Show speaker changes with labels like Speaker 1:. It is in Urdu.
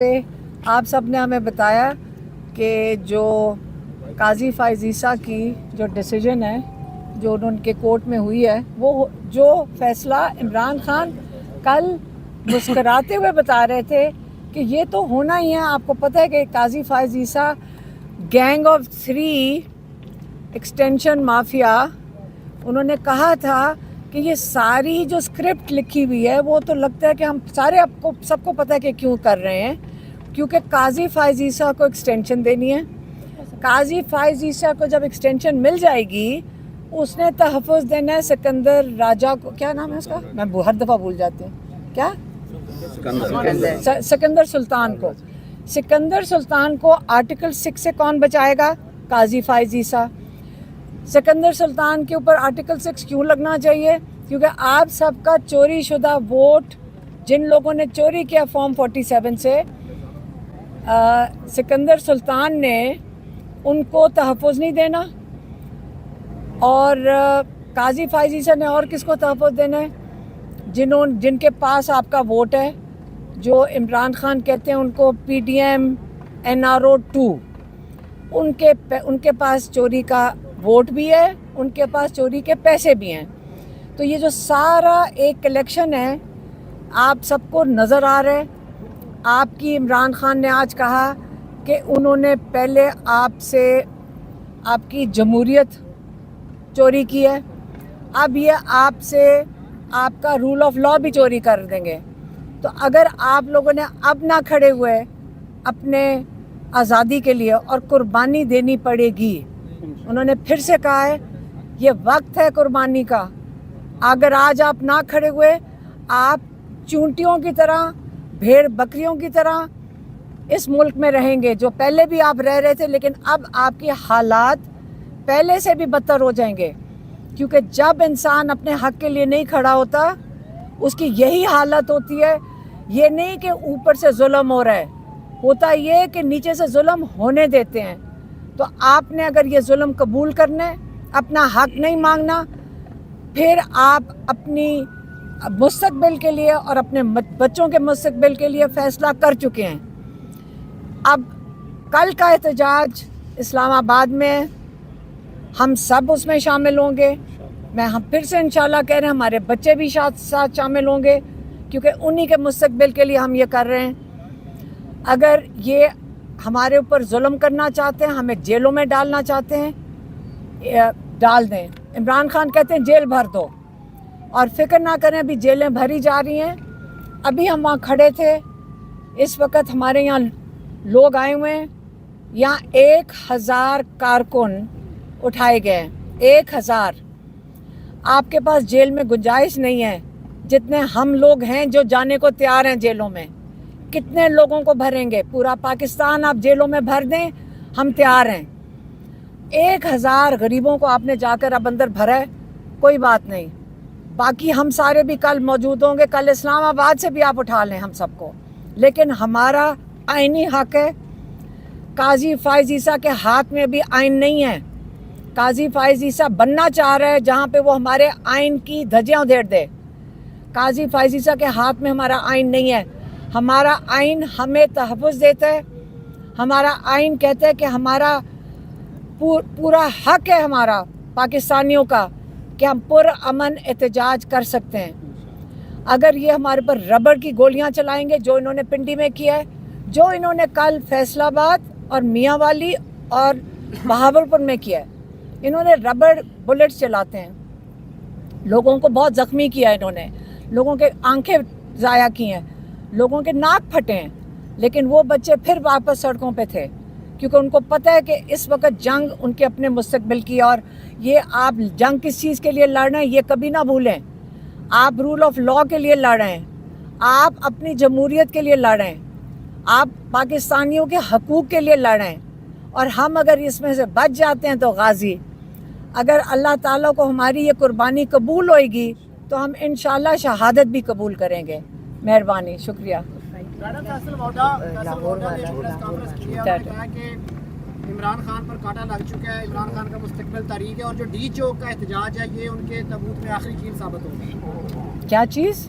Speaker 1: آپ سب نے ہمیں بتایا کہ جو قاضی فائز عیسیٰ کی جو ڈیسیجن ہے جو ان کے کورٹ میں ہوئی ہے وہ جو فیصلہ عمران خان کل مسکراتے ہوئے بتا رہے تھے کہ یہ تو ہونا ہی ہے. آپ کو پتہ ہے کہ قاضی فائز عیسیٰ گینگ آف 3 ایکسٹینشن مافیا انہوں نے کہا تھا کہ یہ ساری جو اسکرپٹ لکھی ہوئی ہے وہ تو لگتا ہے کہ ہم سارے آپ کو سب کو پتہ ہے کہ کیوں کر رہے ہیں, کیونکہ قاضی فائز عیسیٰ کو ایکسٹینشن دینی ہے. قاضی فائز عیسیٰ کو جب ایکسٹینشن مل جائے گی اس نے تحفظ دینا ہے سکندر راجہ کو, کیا نام ہے اس کا, میں ہر دفعہ بھول جاتی ہوں, کیا سکندر سلطان کو. سکندر سلطان کو آرٹیکل 6 سے کون بچائے گا؟ قاضی فائز عیسیٰ. سکندر سلطان کے اوپر آرٹیکل 6 کیوں لگنا چاہیے؟ کیونکہ آپ سب کا چوری شدہ ووٹ جن لوگوں نے چوری کیا فارم 47 سے, سکندر سلطان نے ان کو تحفظ نہیں دینا, اور قاضی فائز عیسیٰ نے اور کس کو تحفظ دینا ہے؟ جن کے پاس آپ کا ووٹ ہے, جو عمران خان کہتے ہیں ان کو PDM NRO 2, ان کے پاس چوری کا ووٹ بھی ہے, ان کے پاس چوری کے پیسے بھی ہیں. تو یہ جو سارا ایک کلیکشن ہے آپ سب کو نظر آ رہا ہے. آپ کی عمران خان نے آج کہا کہ انہوں نے پہلے آپ سے آپ کی جمہوریت چوری کی ہے, اب یہ آپ سے آپ کا رول آف لا بھی چوری کر دیں گے. تو اگر آپ لوگوں نے اب نہ کھڑے ہوئے اپنے آزادی کے لیے اور قربانی دینی پڑے گی. انہوں نے پھر سے کہا ہے یہ وقت ہے قربانی کا. اگر آج آپ نہ کھڑے ہوئے آپ چونٹیوں کی طرح, بھیڑ بکریوں کی طرح اس ملک میں رہیں گے, جو پہلے بھی آپ رہ رہے تھے, لیکن اب آپ کے حالات پہلے سے بھی بدتر ہو جائیں گے. کیونکہ جب انسان اپنے حق کے لیے نہیں کھڑا ہوتا اس کی یہی حالت ہوتی ہے. یہ نہیں کہ اوپر سے ظلم ہو رہا ہے, ہوتا یہ کہ نیچے سے ظلم ہونے دیتے ہیں. تو آپ نے اگر یہ ظلم قبول کرنا ہے, اپنا حق نہیں مانگنا, پھر آپ اپنی مستقبل کے لیے اور اپنے بچوں کے مستقبل کے لیے فیصلہ کر چکے ہیں. اب کل کا احتجاج اسلام آباد میں ہم سب اس میں شامل ہوں گے. ہم پھر سے انشاءاللہ کہہ رہے ہیں ہمارے بچے بھی ساتھ شامل ہوں گے, کیونکہ انہی کے مستقبل کے لیے ہم یہ کر رہے ہیں. اگر یہ ہمارے اوپر ظلم کرنا چاہتے ہیں, ہمیں جیلوں میں ڈالنا چاہتے ہیں, ڈال دیں. عمران خان کہتے ہیں جیل بھر دو, اور فکر نہ کریں ابھی جیلیں بھری جا رہی ہیں. ابھی ہم وہاں کھڑے تھے, اس وقت ہمارے یہاں لوگ آئے ہوئے ہیں, یہاں 1000 کارکن اٹھائے گئے ہیں. 1000. آپ کے پاس جیل میں گنجائش نہیں ہے جتنے ہم لوگ ہیں جو جانے کو تیار ہیں جیلوں میں. کتنے لوگوں کو بھریں گے؟ پورا پاکستان آپ جیلوں میں بھر دیں, ہم تیار ہیں. 1000 غریبوں کو آپ نے جا کر اب اندر بھرا ہے, کوئی بات نہیں. باقی ہم سارے بھی کل موجود ہوں گے, کل اسلام آباد سے بھی آپ اٹھا لیں ہم سب کو. لیکن ہمارا آئینی حق ہے. قاضی فائز عیسیٰ کے ہاتھ میں بھی آئین نہیں ہے. قاضی فائز عیسیٰ بننا چاہ رہا ہے جہاں پہ وہ ہمارے آئین کی دھجیاں ادھیڑ دے. قاضی فائز عیسیٰ کے ہاتھ میں ہمارا آئین نہیں ہے. ہمارا آئین ہمیں تحفظ دیتا ہے. ہمارا آئین کہتا ہے کہ ہمارا پورا حق ہے ہمارا پاکستانیوں کا کہ ہم پرامن احتجاج کر سکتے ہیں. اگر یہ ہمارے پر ربڑ کی گولیاں چلائیں گے جو انہوں نے پنڈی میں کیا ہے, جو انہوں نے کل فیصل آباد اور میاں والی اور بہاولپور میں کیا ہے, انہوں نے ربڑ بلٹس چلاتے ہیں, لوگوں کو بہت زخمی کیا ہے, انہوں نے لوگوں کے آنکھیں ضائع کی ہیں, لوگوں کے ناک پھٹے ہیں. لیکن وہ بچے پھر واپس سڑکوں پہ تھے, کیونکہ ان کو پتہ ہے کہ اس وقت جنگ ان کے اپنے مستقبل کی. اور یہ آپ جنگ کس چیز کے لیے لڑ رہے ہیں یہ کبھی نہ بھولیں. آپ رول آف لا کے لیے لڑ رہے ہیں, آپ اپنی جمہوریت کے لیے لڑ رہے ہیں, آپ پاکستانیوں کے حقوق کے لیے لڑ رہے ہیں. اور ہم اگر اس میں سے بچ جاتے ہیں تو غازی. اگر اللہ تعالیٰ کو ہماری یہ قربانی قبول ہوئے گی تو ہم انشاءاللہ شہادت بھی قبول کریں گے. مہربانی, شکریہ.
Speaker 2: عمران خان پر کانٹا لگ چکا ہے, عمران خان کا مستقبل تاریخ ہے, اور جو ڈی چوک کا احتجاج ہے یہ ان کے تابوت میں آخری چیز ثابت ہوگی.
Speaker 1: کیا چیز؟